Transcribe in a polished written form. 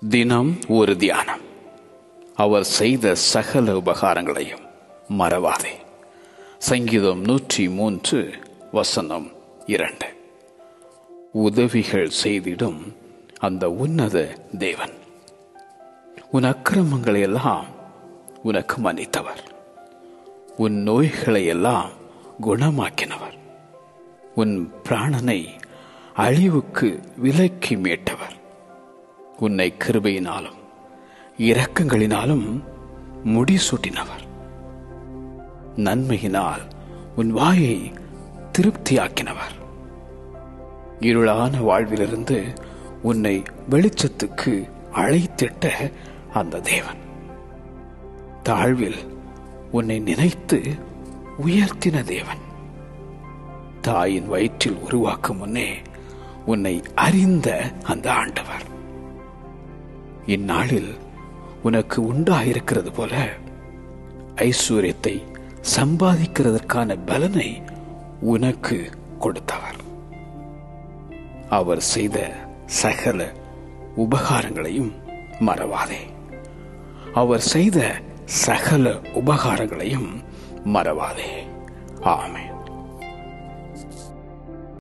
தினம் ஒரு தியானம். அவர் செய்த சகல உபகாரங்களையும் மறவாதே. சங்கீதம் 103:2. உதவிகள் செய்திடும் அந்த உன்னத தேவன் உன் அக்கிரமங்களை எல்லாம் உனக்கு மன்னித்தவர், உன் நோய்களை எல்லாம் குணமாக்கினவர், உன் பிராணனை அழிவுக்கு விலக்கி மீட்டவர், உன்னை கிருபையினாலும் இரக்கங்களினாலும் முடிசூட்டினவர், நன்மையினால் உன் வாயை திருப்தியாக்கினவர், இருளான வாழ்விலிருந்து உன்னை வெளிச்சத்துக்கு அழைத்திட்ட அந்த தேவன், தாழ்வில் உன்னை நினைத்து உயர்த்தின தேவன், தாயின் வயிற்றில் உருவாக்கும் முன்னே உன்னை அறிந்த அந்த ஆண்டவர், இந்நாளில் உனக்கு உண்டாயிருக்கிறது போல ஐஸ்வர்யத்தை சம்பாதிக்கிறதற்கான பலனை உனக்கு கொடுத்தவர், அவர் செய்த சகல உபகாரங்களையும் மறவாதே. அவர் செய்த சகல உபகாரங்களையும் மறவாதே. ஆமென்.